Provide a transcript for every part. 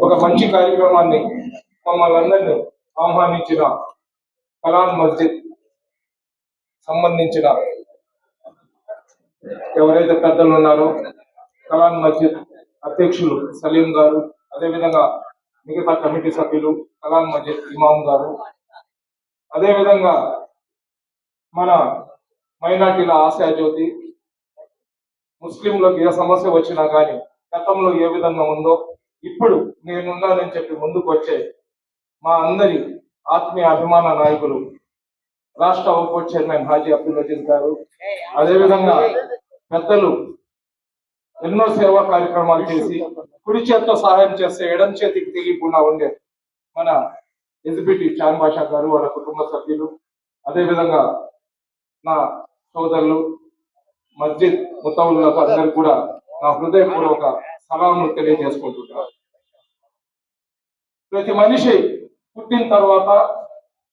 ఒక మంచి కార్యక్రమాన్ని మమ్మల్ని అందరినీ ఆహ్వానించిన కలాన్ మస్జిద్ సంబంధించిన ఎవరైతే పెద్దలు ఉన్నారో కలాన్ మస్జిద్ అధ్యక్షులు సలీం గారు, అదేవిధంగా మిగతా కమిటీ సభ్యులు, కలాన్ మస్జిద్ ఇమాం గారు, అదేవిధంగా మన మైనార్టీల ఆశాజ్యోతి, ముస్లింలకు ఏ సమస్య వచ్చినా కానీ గతంలో ఏ విధంగా ఉందో ఇప్పుడు నేనున్నానని చెప్పి ముందుకు వచ్చే మా అందరి ఆత్మీయ అభిమాన నాయకులు రాష్ట్ర బోర్డు చైర్మన్ హాజీ అబ్దుల్ అజీజ్ గారు, అదేవిధంగా పెద్దలు ఎన్నో సేవా కార్యక్రమాలు చేసి కుడి చేతితో సహాయం చేస్తే ఎడం చేతికి తెలియకుండా ఉండే మన ఎగ్జిబిటీ చాన్ బాషా గారు, వాళ్ళ కుటుంబ సభ్యులు, అదేవిధంగా నా సోదరులు మస్జిద్ ముతవులకు అందరు కూడా నా హృదయపూర్వక సలాములు తెలియజేసుకుంటున్నారు. ప్రతి మనిషి పుట్టిన తర్వాత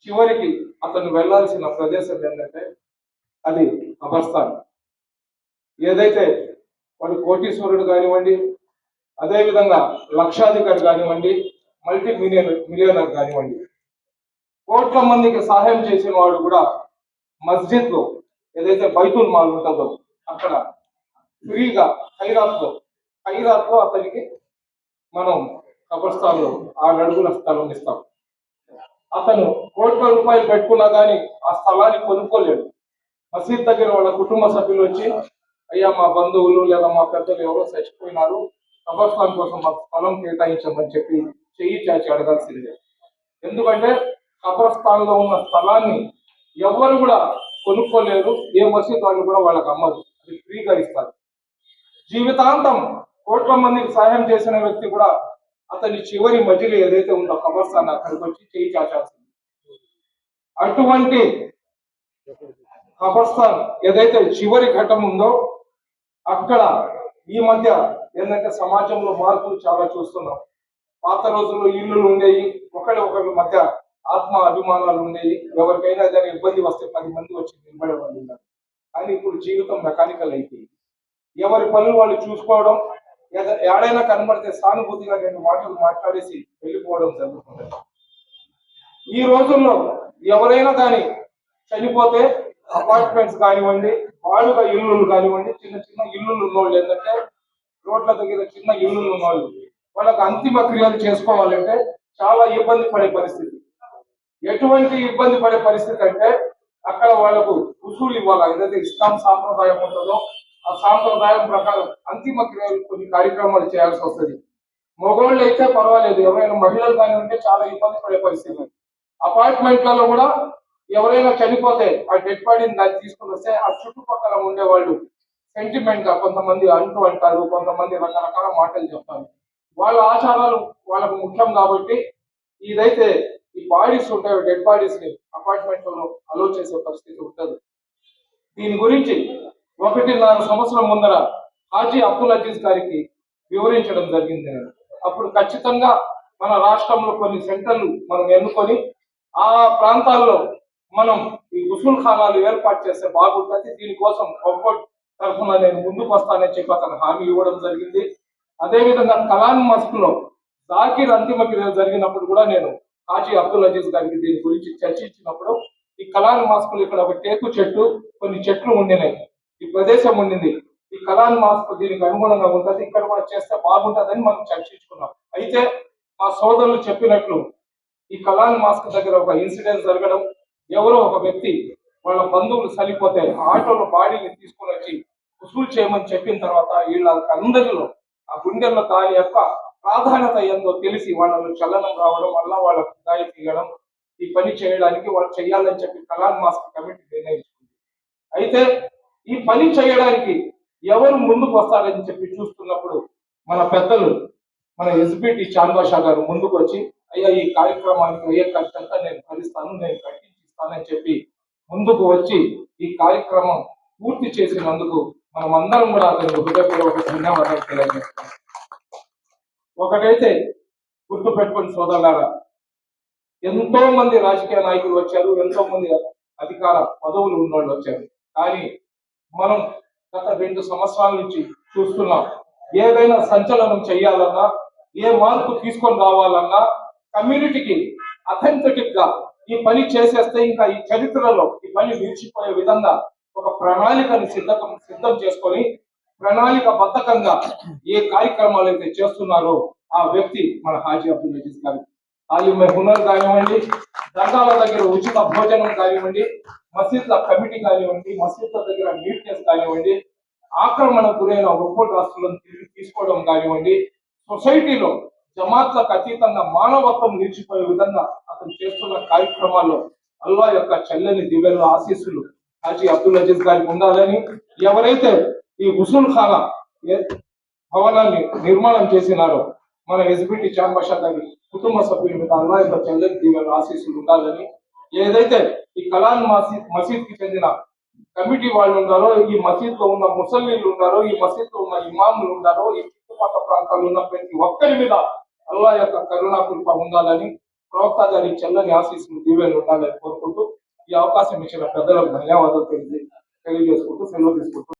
చివరికి అతను వెళ్లాల్సిన ప్రదేశం ఏంటంటే అది కబర్స్థాన్. ఏదైతే వాడు కోటీశ్వరుడు కానివ్వండి, అదేవిధంగా లక్షాధికారి కానివ్వండి, మల్టీ మిలియనర్ కానివ్వండి, కోట్ల మందికి సహాయం చేసిన వాడు కూడా మస్జిద్ లో ఏదైతే బైతుల్ మాల్ ఉంటుందో అక్కడ ఫ్రీగా ఖైరాత్ లో అతనికి మనం కబర్స్థాన్లో 6 అడుగుల స్థలం ఇస్తాం. అతను కోట్ల రూపాయలు పెట్టుకున్నా కానీ ఆ స్థలాన్ని కొనుక్కోలేడు. మసీద్ దగ్గర వాళ్ళ కుటుంబ సభ్యులు వచ్చి, అయ్యా మా బంధువులు లేదా మా పెద్దలు ఎవరో చచ్చిపోయినారు, కబర్స్థాన్ కోసం మాకు స్థలం కేటాయించమని చెప్పి చెయ్యి చాచి అడగాల్సిందే. ఎందుకంటే కబర్స్థాన్ లో ఉన్న స్థలాన్ని ఎవరు కూడా కొనుక్కోలేరు, ఏ మసీద్ వాళ్ళు కూడా వాళ్ళకి అమ్మదు, అది ఫ్రీగా ఇస్తారు. జీవితాంతం కోట్ల మందికి సహాయం చేసిన వ్యక్తి కూడా అతని చివరి మజిలీ ఏదైతే ఉందో కబర్స్థాన్ అక్కడికి వచ్చి చేయి చాచాల్సింది. అటువంటి కబర్స్థాన్ ఏదైతే చివరి ఘట్టం ఉందో అక్కడ ఈ మధ్య ఏంటంటే సమాజంలో మార్పులు చాలా చూస్తున్నాం. పాత రోజుల్లో ఇల్లులు ఉండేవి, ఒకరి మధ్య ఆత్మ అభిమానాలు ఉండేవి, ఎవరికైనా ఏదైనా ఇబ్బంది వస్తే 10 మంది వచ్చి నిలబడే వాళ్ళు ఉన్నారు. కానీ ఇప్పుడు జీవితం మెకానికల్ అయిపోయింది. ఎవరి పనులు వాళ్ళు చూసుకోవడం, ఏడైనా కనబడితే సానుభూతిగా 2 మాటలు మాట్లాడేసి వెళ్ళిపోవడం జరుగుతుంది. ఈ రోజుల్లో ఎవరైనా కానీ చనిపోతే అపార్ట్మెంట్స్ కానివ్వండి, వాళ్ళుగా ఇల్లులు కానివ్వండి, చిన్న చిన్న ఇల్లులు ఉన్నోళ్ళు ఏంటంటే రోడ్ల దగ్గర చిన్న ఇల్లులు ఉన్నోళ్ళు వాళ్ళకి అంతిమ క్రియలు చేసుకోవాలంటే చాలా ఇబ్బంది పడే పరిస్థితి. ఎటువంటి ఇబ్బంది పడే పరిస్థితి అంటే అక్కడ వాళ్ళకు ఉసూలు ఇవ్వాలి. ఏదైతే ఇస్లాం సాంప్రదాయం ఉంటుందో ఆ సాంప్రదాయం ప్రకారం అంతిమ క్రియలు కొన్ని కార్యక్రమాలు చేయాల్సి వస్తుంది. మగవాళ్ళు అయితే పర్వాలేదు, ఎవరైనా మహిళలు కానీ ఉంటే చాలా ఇబ్బంది పడే పరిస్థితి. అపార్ట్మెంట్లలో కూడా ఎవరైనా చనిపోతే ఆ డెడ్ బాడీని దాన్ని తీసుకుని వస్తే ఆ చుట్టుపక్కల ఉండేవాళ్ళు సెంటిమెంట్ గా కొంతమంది అంటారు, కొంతమంది రకరకాల మాటలు చెప్తారు. వాళ్ళ ఆచారాలు వాళ్ళకు ముఖ్యం కాబట్టి ఇదైతే ఈ బాడీస్ ఉంటాయో డెడ్ బాడీస్ ని అపార్ట్మెంట్ లో అలో చేసే పరిస్థితి ఉంటుంది. దీని గురించి 1.5 సంవత్సరం ముందర హాజీ అబ్దుల్ అజీజ్ గారికి వివరించడం జరిగింది. అప్పుడు ఖచ్చితంగా మన రాష్ట్రంలో కొన్ని సెంటర్లు మనం ఎన్నుకొని ఆ ప్రాంతాల్లో మనం ఈ ఉసూల్ ఖానాలు ఏర్పాటు చేస్తే బాగుంటుంది, దీనికోసం ఒక్కొక్క తరఫున నేను ముందుకు వస్తానని చెప్పి అతను హామీ ఇవ్వడం జరిగింది. అదేవిధంగా కలాన్ మస్క్ లో జాకీర్ అంతిమ క్రియలు జరిగినప్పుడు కూడా నేను హాజీ అబ్దుల్ అజీజ్ గారికి దీని గురించి చర్చించినప్పుడు ఈ కలాన్ మాస్కులు ఇక్కడ ఒక టేకు చెట్టు, కొన్ని చెట్లు ఉండినాయి, ఈ ప్రదేశం ఉండింది, ఈ కలాన్ మాస్క్ దీనికి అనుగుణంగా ఉంటుంది, ఇక్కడ కూడా చేస్తే బాగుంటుందని మనం చర్చించుకున్నాం. అయితే మా సోదరులు చెప్పినట్లు ఈ కలాన్ మాస్క్ దగ్గర ఒక ఇన్సిడెంట్ జరగడం, ఎవరో ఒక వ్యక్తి వాళ్ళ బంధువులు చనిపోతే ఆటోలో బాడీని తీసుకుని వచ్చి వసూలు చేయమని చెప్పిన తర్వాత వీళ్ళందరిలో ఆ గుండెల్లో దాని యొక్క ప్రాధాన్యత ఏందో తెలిసి వాళ్ళలో చలనం రావడం వల్ల వాళ్ళకు దాయి తీయడం, ఈ పని చేయడానికి వాళ్ళు చేయాలని చెప్పి కలాన్ మాస్క్ కమిటీ నిర్ణయించుకుంది. అయితే ఈ పని చేయడానికి ఎవరు ముందుకు వస్తారని చెప్పి చూస్తున్నప్పుడు మన పెద్దలు మన ఎస్బిటి చాన్ బాషా గారు ముందుకు వచ్చి, అయ్యా ఈ కార్యక్రమానికి అయ్యే ఖర్చంతా నేను భరిస్తాను, నేను కట్టించిస్తానని చెప్పి ముందుకు వచ్చి ఈ కార్యక్రమం పూర్తి చేసినందుకు మనం అందరం కూడా అతనికి హృదయపూర్వక ధన్యవాదాలు తెలియజేస్తాం. ఒకటైతే గుర్తు పెట్టుకుని సోదరులారా, ఎంతో మంది రాజకీయ నాయకులు వచ్చారు, ఎంతో మంది అధికార పదవులు ఉన్నోళ్ళు వచ్చారు. కానీ మనం గత 2 సంవత్సరాల నుంచి చూస్తున్నాం, ఏదైనా సంచలనం చేయాలన్నా, ఏ మార్పు తీసుకొని రావాలన్నా కమ్యూనిటీకి అథెంటిక్ గా ఈ పని చేసేస్తే ఇంకా ఈ చరిత్రలో ఈ పని నిలిచిపోయే విధంగా ఒక ప్రణాళికను సిద్ధం చేసుకొని ప్రణాళిక బద్ధకంగా ఏ కార్యక్రమాలు అయితే చేస్తున్నారో ఆ వ్యక్తి మన హాజీ అబ్దుల్ అజీజ్ గారు. తాలిమే హునర్ కానివ్వండి, దర్గాల దగ్గర ఉచిత భోజనం కానివ్వండి, మసీద్ల కమిటీ కానివ్వండి, మసీద్ల దగ్గర నీట్నెస్ కానివ్వండి, ఆక్రమణ గురైన ఒక్కటి రాష్ట్రాలను తిరిగి తీసుకోవడం కానివ్వండి, సొసైటీలో జమాత్లకు అతీతంగా మానవత్వం నిలిచిపోయే విధంగా అతను చేస్తున్న కార్యక్రమాల్లో అల్లా యొక్క చల్లని దివ్యలు ఆశీస్సులు హాజీ అబ్దుల్ అజీజ్ గారికి ఉండాలని, ఎవరైతే ఈ హుసూల్ ఖానా భవనాన్ని నిర్మాణం చేసినారో మన ఎస్బిటి చాన్ బాషా గారి కుటుంబ సభ్యుల మీద అల్లా యొక్క చల్లని దివ్యలు ఆశీస్సులు ఉండాలని, ఏదైతే ఈ కలాన్ మసీద్ కి చెందిన కమిటీ వాళ్ళు ఉన్నారో, ఈ మసీద్ లో ఉన్న ముసల్లీలు ఉన్నారో, ఈ మసీద్ లో ఉన్న ఇమాములు ఉన్నారో, ఈ చుట్టుపక్కల ప్రాంతాల్లో ఉన్న ప్రతి ఒక్కరి మీద అల్లా యొక్క కరుణా కృప ఉండాలని, ప్రవక్త గారి చల్లని ఆశీస్సులు దీవెనలు ఉండాలని కోరుకుంటూ ఈ అవకాశం ఇచ్చిన పెద్దలకు ధన్యవాదాలు తెలియజేసుకుంటూ సెలవు తీసుకుంటూ